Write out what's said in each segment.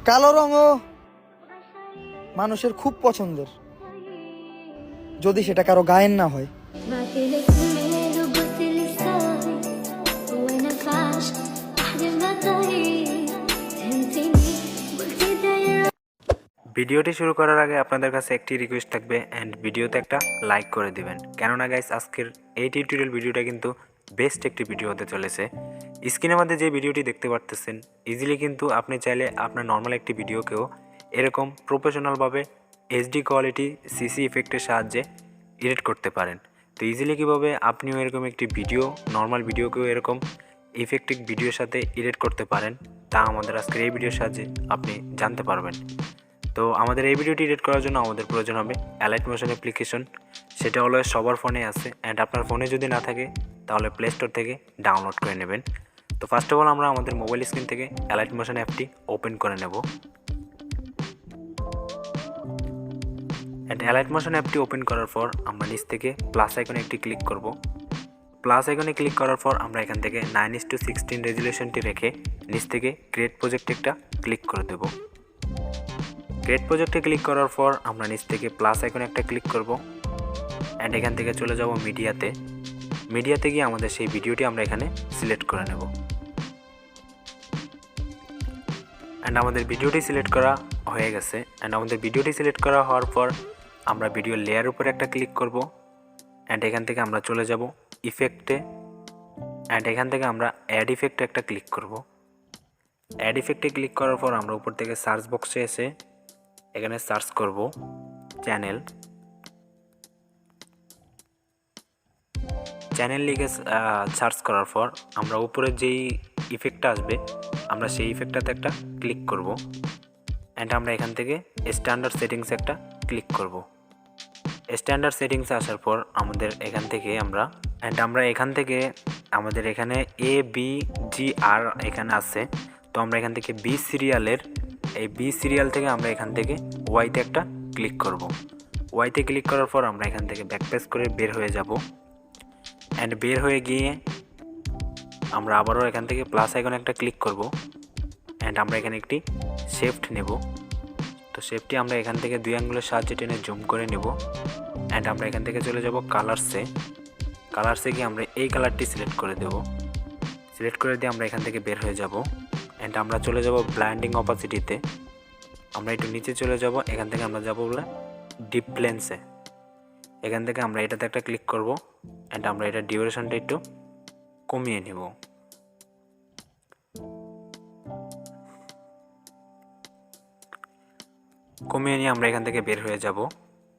কালো রঙও মানুষের খুব পছন্দের, যদি সেটা কারো গায়ের না হয়। ভিডিওটি শুরু করার আগে আপনাদের কাছে একটি রিকোয়েস্ট থাকবে অ্যান্ড ভিডিওতে একটা লাইক করে দিবেন, কেননা গাইস আজকের এই টিউটোরিয়াল ভিডিওটা কিন্তু বেস্ট একটি ভিডিও হতে চলেছে। স্ক্রিনের মধ্যে যে ভিডিওটি দেখতে পারতেছেন, ইজিলি কিন্তু আপনি চাইলে আপনার নর্মাল একটি ভিডিওকেও এরকম প্রফেশনালভাবে এইচডি কোয়ালিটি সিসি ইফেক্টের সাহায্যে এডিট করতে পারেন। তো ইজিলি কীভাবে আপনিও এরকম একটি ভিডিও, নর্মাল ভিডিওকেও এরকম ইফেক্টিভ ভিডিওর সাথে এডিট করতে পারেন, তা আমাদের আজকের এই ভিডিওর সাহায্যে আপনি জানতে পারবেন। তো আমাদের এই ভিডিওটি এডিট করার জন্য আমাদের প্রয়োজন হবে অ্যালাইট মোশন অ্যাপ্লিকেশন। সেটা অলওয়েজ সবার ফোনে আছে, অ্যান্ড আপনার ফোনে যদি না থাকে তাহলে প্লে স্টোর থেকে ডাউনলোড করে নেবেন। তো ফার্স্ট অফ অল আমরা আমাদের মোবাইল স্ক্রিন থেকে অ্যালাইট মোশন অ্যাপটি ওপেন করে নেব। অ্যান্ড অ্যালাইট মোশন অ্যাপটি ওপেন করার পর আমরা নিচ থেকে প্লাস আইকনে একটি ক্লিক করব। প্লাস আইকনে ক্লিক করার পর আমরা এখান থেকে 9:16 রেজুলেশনটি রেখে নিচ থেকে ক্রিয়েট প্রজেক্ট একটা ক্লিক করে দেব। ক্রিয়েট প্রজেক্টে ক্লিক করার পর আমরা নিচ থেকে প্লাস আইকনে একটা ক্লিক করব, অ্যান্ড এখান থেকে চলে যাব মিডিয়াতে। মিডিয়াতে গিয়ে আমাদের সেই ভিডিওটি আমরা এখানে সিলেক্ট করে নেব। অ্যান্ড আমাদের ভিডিওটি সিলেক্ট করা হয়ে গেছে। অ্যান্ড আমাদের ভিডিওটি সিলেক্ট করা হওয়ার পর আমরা ভিডিও লেয়ার উপরে একটা ক্লিক করব, অ্যান্ড এখান থেকে আমরা চলে যাব ইফেক্টে, অ্যান্ড এখান থেকে আমরা অ্যাড ইফেক্টে একটা ক্লিক করব। অ্যাড ইফেক্টে ক্লিক করার পর আমরা উপর থেকে সার্চ বক্সে এসে এখানে সার্চ করব চ্যানেল। চ্যানেল লিখে সার্চ করার পর আমরা উপরে যেই ইফেক্টটা আসবে আমরা সেই ইফেক্টটাতে একটা ক্লিক করব, অ্যান্ড আমরা এখান থেকে স্ট্যান্ডার্ড সেটিংসে একটা ক্লিক করব। স্ট্যান্ডার্ড সেটিংসে আসার পর আমাদের এখান থেকে আমাদের এখানে ABGR এখানে আছে। তো আমরা এখান থেকে বি সিরিয়াল থেকে আমরা এখান থেকে ওয়াইতে একটা ক্লিক করব। ওয়াইতে ক্লিক করার পর আমরা এখান থেকে ব্যাকপ্যাচ করে বের হয়ে যাব, অ্যান্ড বের হয়ে গিয়ে আমরা আবারও এখান থেকে প্লাস আইকনে একটা ক্লিক করব, অ্যান্ড আমরা এখানে একটি শেফট নেব। তো শেফটটি আমরা এখান থেকে 2 আঙ্গুলের সাহায্যে টেনে জুম করে নেব, অ্যান্ড আমরা এখান থেকে চলে যাব কালার্সে গিয়ে আমরা এই কালারটি সিলেক্ট করে দেব। সিলেক্ট করে দিয়ে আমরা এখান থেকে বের হয়ে যাব, অ্যান্ড আমরা চলে যাব ব্লাইন্ডিং অপাসিটিতে। আমরা একটু নিচে চলে যাব, এখান থেকে আমরা যাব বলে ডিপ প্লেন্সে। এখান থেকে আমরা এটাতে একটা ক্লিক করব, অ্যান্ড আমরা এটা ডিউরেশনটা একটু কমিয়ে নেব। কমিয়ে নিয়ে আমরা এখান থেকে বের হয়ে যাব,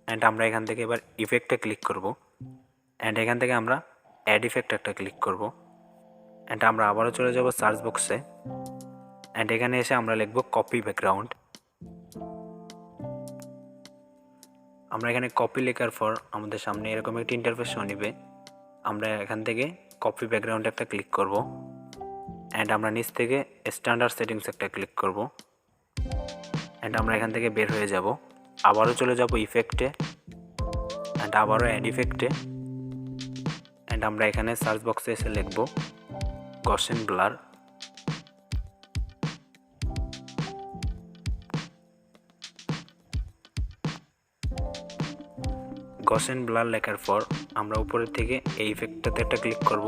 অ্যান্ড আমরা এখান থেকে এবার ইফেক্টে ক্লিক করব, অ্যান্ড এখান থেকে আমরা অ্যাড ইফেক্ট একটা ক্লিক করব, অ্যান্ড আমরা আবারও চলে যাব সার্চ বক্সে, অ্যান্ড এখানে এসে আমরা লিখব কপি ব্যাকগ্রাউন্ড। আমরা এখানে কপি লেখার পর আমাদের সামনে এরকম একটি ইন্টারফেস শো নিবে। আমরা এখান থেকে কপি ব্যাকগ্রাউন্ড একটা ক্লিক করব, অ্যান্ড আমরা নিচ থেকে স্ট্যান্ডার্ড সেটিংস একটা ক্লিক করব, অ্যান্ড আমরা এখান থেকে বের হয়ে যাব। আবারও চলে যাব ইফেক্টে, অ্যান্ড আবারও অ্যাড ইফেক্টে, অ্যান্ড আমরা এখানে সার্চ বক্সে এসে লিখব গসেন ব্লার। গসেন ব্লার লেখার পর আমরা উপরের থেকে এই ইফেক্টটাতে একটা ক্লিক করব,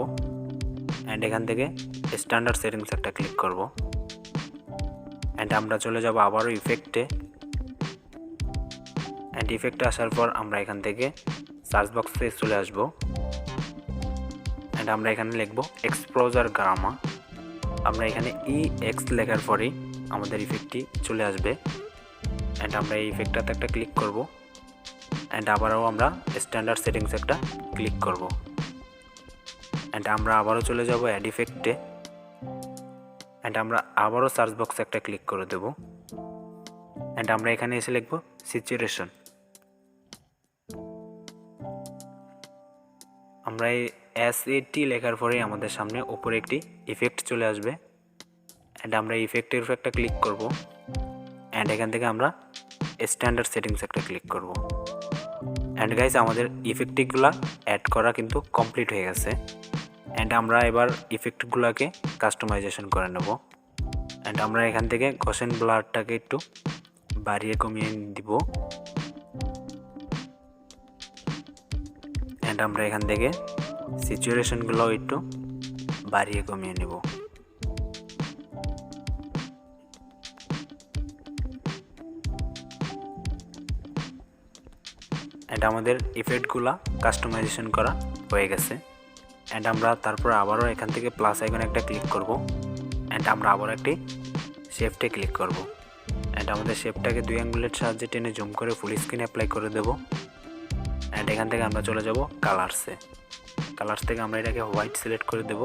অ্যান্ড এখান থেকে স্ট্যান্ডার্ড সেটিংস একটা ক্লিক করব, অ্যান্ড আমরা চলে যাব আবারও ইফেক্টে, অ্যান্ড ইফেক্টে আসার পর আমরা এখান থেকে সার্চ বক্সে চলে আসব, অ্যান্ড আমরা এখানে লিখব এক্সপোজার গামা। আমরা এখানে EX লেখার পরেই আমাদের ইফেক্টটি চলে আসবে, অ্যান্ড আমরা এই ইফেক্টটাতে একটা ক্লিক করব, অ্যান্ড আবারও আমরা স্ট্যান্ডার্ড সেটিংস একটা ক্লিক করব, অ্যান্ড আমরা আবারও চলে যাব অ্যাড ইফেক্টে, অ্যান্ড আমরা আবারও সার্চ বক্সে একটা ক্লিক করে দেব, অ্যান্ড আমরা এখানে এসে লিখব স্যাচুরেশন। আমরা এই SAT লেখার পরেই আমাদের সামনে উপরে একটি ইফেক্ট চলে আসবে, অ্যান্ড আমরা ইফেক্টের উপর একটা ক্লিক করব, অ্যান্ড এখান থেকে আমরা স্ট্যান্ডার্ড সেটিংস একটা ক্লিক করব। অ্যান্ড গাইস আমাদের ইফেক্টগুলো অ্যাড করা কিন্তু কমপ্লিট হয়ে গেছে, অ্যান্ড আমরা এবার ইফেক্টগুলোকে কাস্টমাইজেশন করে নেব। অ্যান্ড আমরা এখান থেকে গসেন ব্লারটাকে একটু বাড়িয়ে কমিয়ে দিব। অ্যান্ড আমরা এখান থেকে সিচুয়েশনগুলো একটু বাড়িয়ে কমিয়ে নেব। অ্যান্ড আমাদের ইফেক্টগুলো কাস্টমাইজেশন করা হয়ে গেছে। অ্যান্ড আমরা তারপর আবারও এখান থেকে প্লাস আইকনে একটা ক্লিক করব। অ্যান্ড আমরা আবারও একটি শেপটে ক্লিক করব। অ্যান্ড আমাদের শেপটাকে 2 আঙ্গুলের সাহায্যে টেনে জুম করে ফুল স্ক্রিন অ্যাপ্লাই করে দেব। অ্যান্ড এখান থেকে আমরা চলে যাব কালার্সে। কালার্স থেকে আমরা এটাকে হোয়াইট সিলেক্ট করে দেব।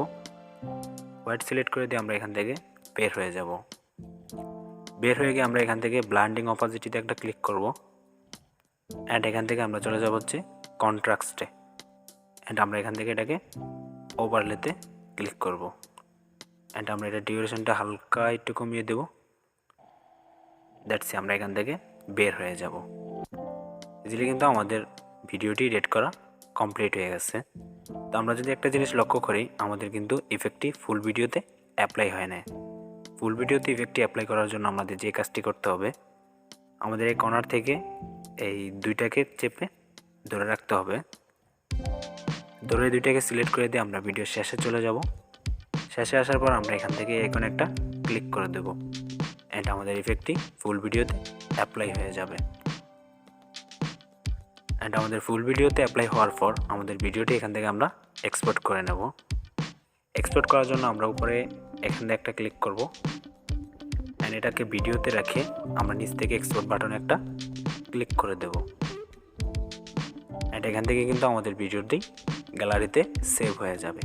হোয়াইট সিলেক্ট করে দিয়ে আমরা এখান থেকে বের হয়ে যাব। বের হয়ে গিয়ে আমরা এখান থেকে ব্লান্ডিং অপাসিটিতে একটা ক্লিক করব। অ্যান্ড এখান থেকে আমরা চলে যাব হচ্ছে কন্ট্রাস্টে। অ্যান্ড আমরা এখান থেকে এটাকে ওভারলেতে ক্লিক করব। অ্যান্ড আমরা এটা ডিউরেশনটা হালকা একটু কমিয়ে দেব। দ্যাটস আমরা এখান থেকে বের হয়ে যাব। ইজিলি কিন্তু আমাদের ভিডিওটি এডিট করা কমপ্লিট হয়ে গেছে। তো আমরা যদি একটা জিনিস লক্ষ্য করি, আমাদের কিন্তু ইফেক্টটি ফুল ভিডিওতে অ্যাপ্লাই হয় না। ফুল ভিডিওতে ইফেক্টটি অ্যাপ্লাই করার জন্য আমাদের যে কাজটি করতে হবে, আমাদের এই কর্নার থেকে এই দুইটাকে চেপে ধরে রাখতে হবে। ধরে দুইটাকে সিলেক্ট করে দিয়ে আমরা ভিডিও শেষে চলে যাব। শেষে আসার পর আমরা এখান থেকে এখন একটা ক্লিক করে দেব। অ্যান্ড আমাদের ইফেক্টটি ফুল ভিডিওতে অ্যাপ্লাই হয়ে যাবে। অ্যান্ড আমাদের ফুল ভিডিওতে অ্যাপ্লাই হওয়ার পর আমাদের ভিডিওটি এখান থেকে আমরা এক্সপোর্ট করে নেব। এক্সপোর্ট করার জন্য আমরা উপরে এখান থেকে একটা ক্লিক করব। অ্যান্ড এটাকে ভিডিওতে রেখে আমরা নিচ থেকে এক্সপোর্ট বাটনে একটা ক্লিক করে দেব। অ্যান্ড এখান থেকে কিন্তু আমাদের ভিডিওটি গ্যালারিতে সেভ হয়ে যাবে।